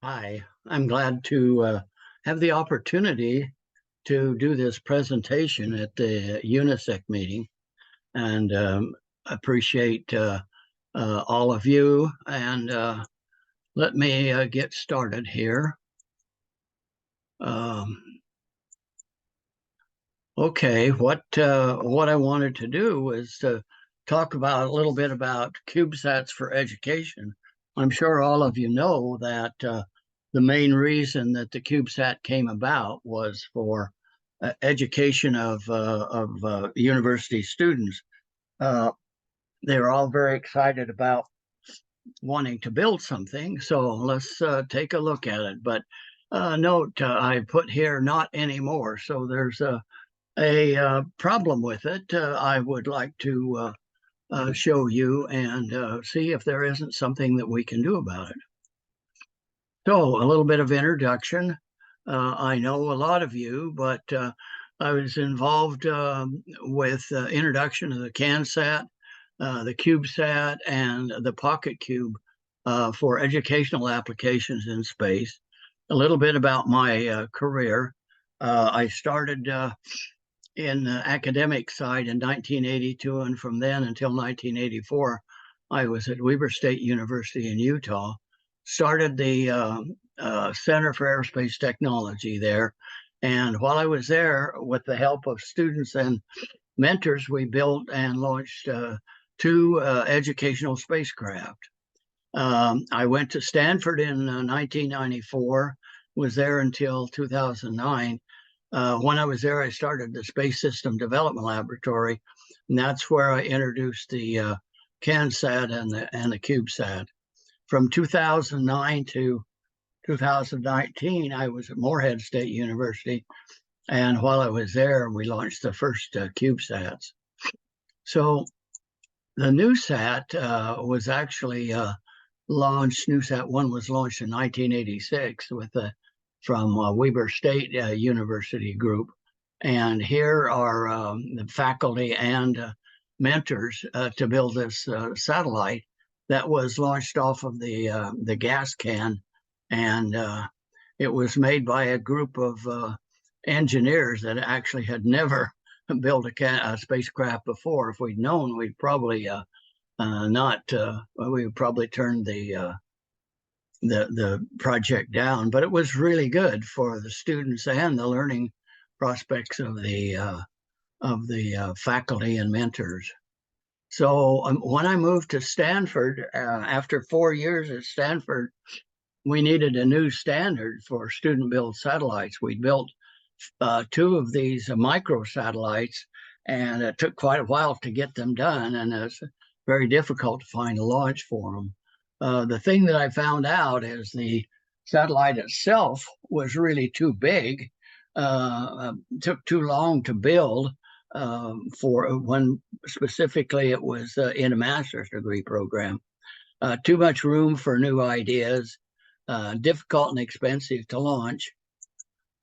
Hi, I'm glad to have the opportunity to do this presentation at the UNISEC meeting and appreciate all of you. And let me get started here. Um, okay, what I wanted to do was to talk about a little bit about CubeSats for education. I'm sure all of you know that the main reason that the CubeSat came about was for education of university students. Uh, they were all very excited about wanting to build something, so let's take a look at it. But note, I put here not anymore, so there's a problem with it. I would like to show you and see if there isn't something that we can do about it. So, a little bit of introduction. I know a lot of you, but I was involved with introduction of the CanSat, the CubeSat, and the Pocket Cube for educational applications in space. A little bit about my career. I started in the academic side in 1982, and from then until 1984, I was at Weber State University in Utah. Started the Center for Aerospace Technology there, and while I was there, with the help of students and mentors, we built and launched two educational spacecraft. I went to Stanford in 1994, was there until 2009. When I was there, I started the Space System Development Laboratory, and that's where I introduced the CanSat and the CubeSat. From 2009 to 2019, I was at Morehead State University, and while I was there, we launched the first CubeSats. So the NewSat was actually launched. NewSat 1 was launched in 1986 with from Weber State University group. And here are the faculty and mentors to build this satellite that was launched off of the gas can. And it was made by a group of engineers that actually had never built a spacecraft before. If we'd known, we'd probably not, we would probably turn the project down, but it was really good for the students and the learning prospects of the faculty and mentors. So when I moved to Stanford, after 4 years at Stanford, we needed a new standard for student-built satellites. We built two of these micro satellites, and it took quite a while to get them done, and it's very difficult to find a launch for them. The thing that I found out is the satellite itself was really too big, took too long to build for when specifically it was in a master's degree program. Too much room for new ideas, difficult and expensive to launch.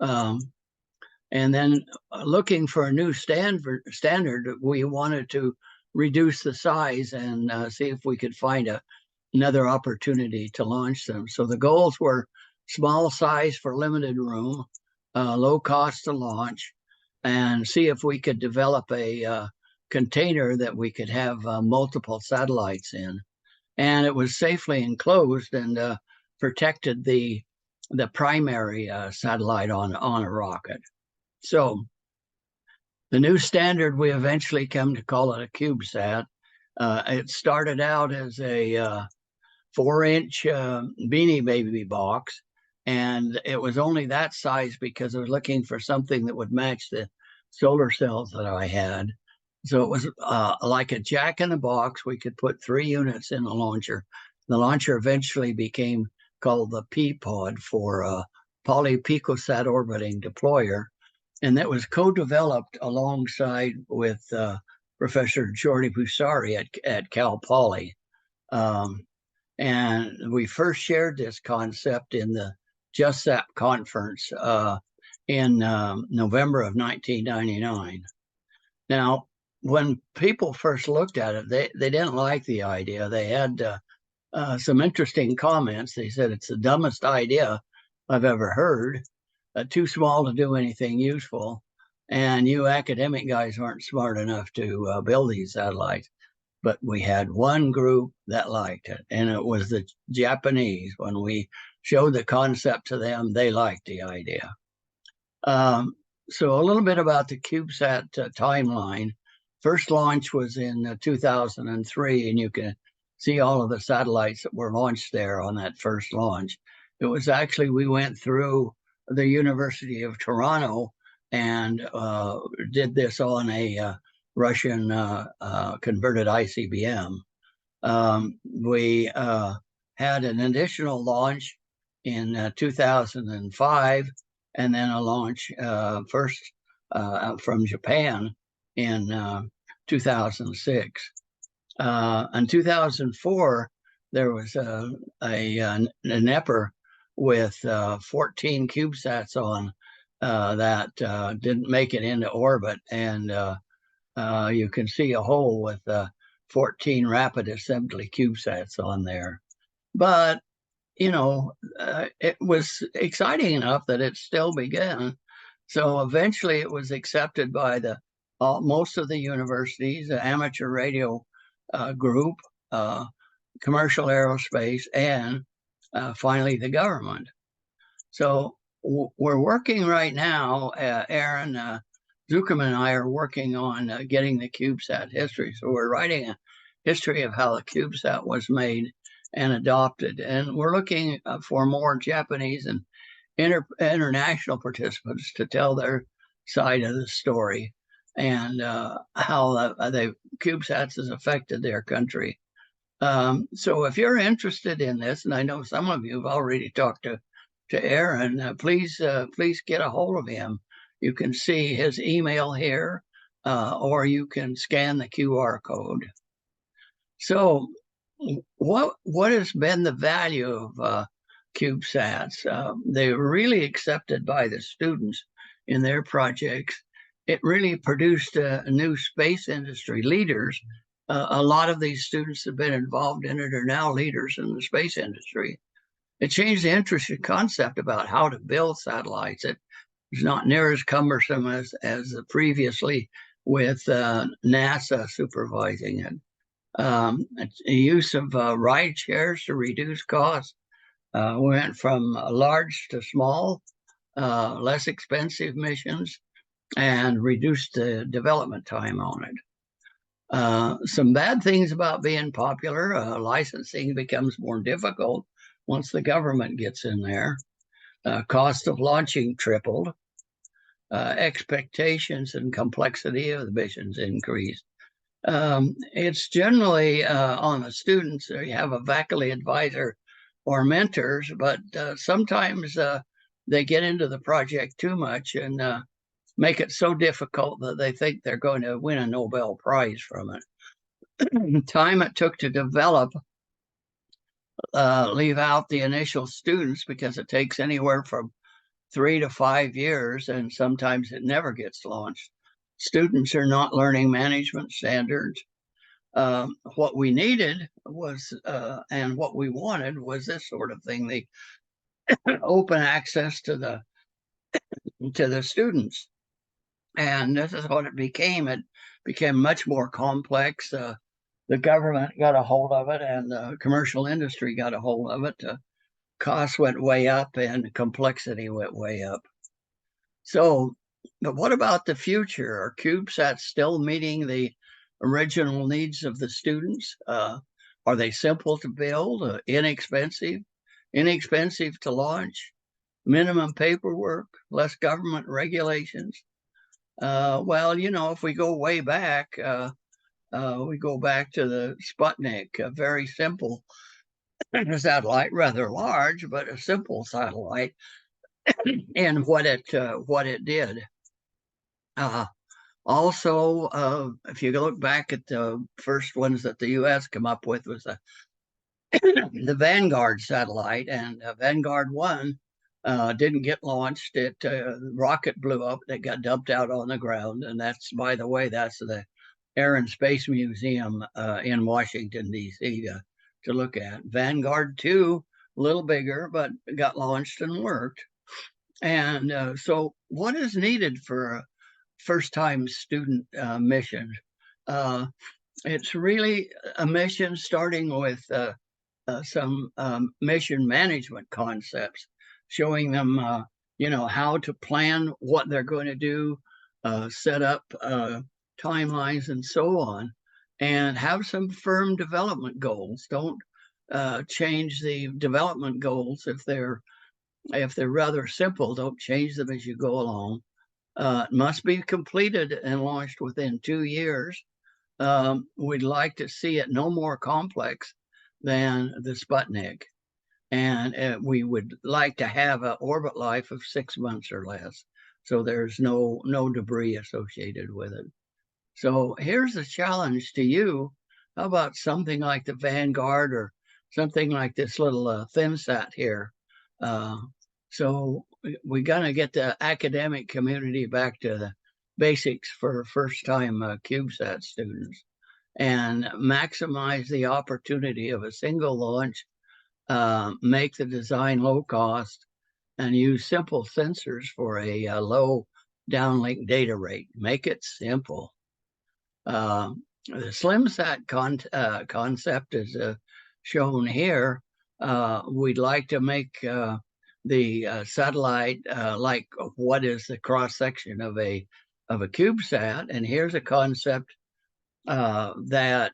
And then looking for a new standard, we wanted to reduce the size and see if we could find another opportunity to launch them. So the goals were small size for limited room, low cost to launch, and see if we could develop a container that we could have multiple satellites in. And it was safely enclosed and protected the primary satellite on a rocket. So the new standard, we eventually come to call it a CubeSat. It started out as a 4-inch Beanie Baby box, and it was only that size because I was looking for something that would match the solar cells that I had. So it was like a jack in the box. We could put 3 units in the launcher. The launcher eventually became called the P-Pod for Poly-Picosat Orbiting Deployer, and that was co-developed alongside with Professor Jordi Bussari at Cal Poly. And we first shared this concept in the JustSat conference in November of 1999. Now, when people first looked at it, they didn't like the idea. They had some interesting comments. They said it's the dumbest idea I've ever heard, too small to do anything useful, and you academic guys aren't smart enough to build these satellites. But we had one group that liked it, and it was the Japanese. When we showed the concept to them, they liked the idea. So a little bit about the CubeSat timeline. First launch was in 2003, and you can see all of the satellites that were launched there on that first launch. It was actually, we went through the University of Toronto and did this on a Russian converted ICBM. We had an additional launch in 2005, and then a launch first from Japan in 2006. In 2004, there was a NEPR with 14 CubeSats on that didn't make it into orbit, and you can see a hole with 14 rapid assembly CubeSats on there. But it was exciting enough that it still began. So eventually it was accepted by most of the universities, the amateur radio group, commercial aerospace, and finally the government. So we're working right now, Aaron Zuckerman and I are working on getting the CubeSat history. So we're writing a history of how the CubeSat was made and adopted. And we're looking for more Japanese and international participants to tell their side of the story and how the CubeSats has affected their country. So if you're interested in this, and I know some of you have already talked to Aaron, please get a hold of him. You can see his email here, or you can scan the QR code. So what has been the value of CubeSats? They're really accepted by the students in their projects. It really produced a new space industry leaders. A lot of these students have been involved in it are now leaders in the space industry. It changed the interesting concept about how to build satellites. It's not near as cumbersome as previously with NASA supervising it. Use of ride shares to reduce costs. Went from large to small, less expensive missions, and reduced the development time on it. Some bad things about being popular, licensing becomes more difficult once the government gets in there. Cost of launching tripled. Expectations and complexity of the missions increased. It's generally on the students. You have a faculty advisor or mentors, but sometimes they get into the project too much and make it so difficult that they think they're going to win a Nobel Prize from it. Time it took to develop, leave out the initial students because it takes anywhere from 3 to 5 years, and sometimes it never gets launched. Students are not learning management standards. What we needed was, and what we wanted was this sort of thing, the open access to the students. And this is what it became. It became much more complex. The government got a hold of it, and the commercial industry got a hold of it. Costs went way up, and complexity went way up. So, but what about the future? Are CubeSats still meeting the original needs of the students? Are they simple to build, inexpensive to launch, minimum paperwork, less government regulations? Well, if we go way back, we go back to the Sputnik, a very simple satellite, rather large, but a simple satellite, and what it did. Also, if you look back at the first ones that the U.S. come up with was the Vanguard satellite, and Vanguard 1 didn't get launched. The rocket blew up. It got dumped out on the ground, and that's, by the way, that's the Air and Space Museum in Washington, D.C. to look at. Vanguard 2, a little bigger, but got launched and worked. And so what is needed for a first-time student mission? It's really a mission starting with some mission management concepts, showing them, how to plan what they're going to do, set up timelines, and so on, and have some firm development goals. Don't change the development goals if they're rather simple. Don't change them as you go along. It must be completed and launched within 2 years. We'd like to see it no more complex than the Sputnik. And we would like to have an orbit life of 6 months or less. So there's no debris associated with it. So here's a challenge to you. How about something like the Vanguard or something like this little ThinSat here? So we're going to get the academic community back to the basics for first-time CubeSat students and maximize the opportunity of a single launch, make the design low cost, and use simple sensors for a low downlink data rate. Make it simple. The SlimSat concept is shown here. We'd like to make the satellite like what is the cross section of a CubeSat, and here's a concept that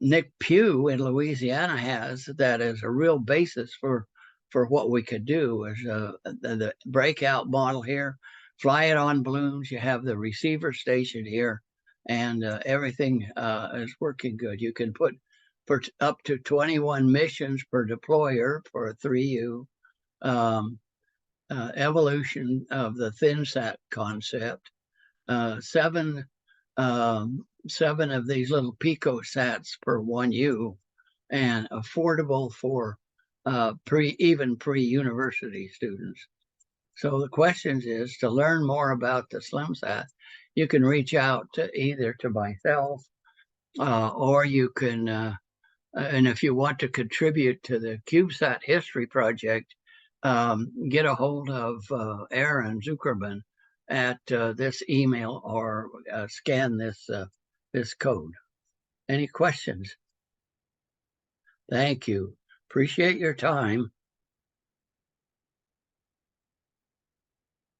Nick Pugh in Louisiana has that is a real basis for what we could do. Is the breakout model here. Fly it on balloons. You have the receiver station here, and everything is working good. You can put for up to 21 missions per deployer for a 3U. Evolution of the ThinSat concept. Seven of these little picosats per 1U, and affordable for pre-university students. So the questions is, to learn more about the SlimSat, you can reach out to either to myself or you can, and if you want to contribute to the CubeSat History Project, get a hold of Aaron Zuckerman at this email or scan this code. Any questions? Thank you. Appreciate your time.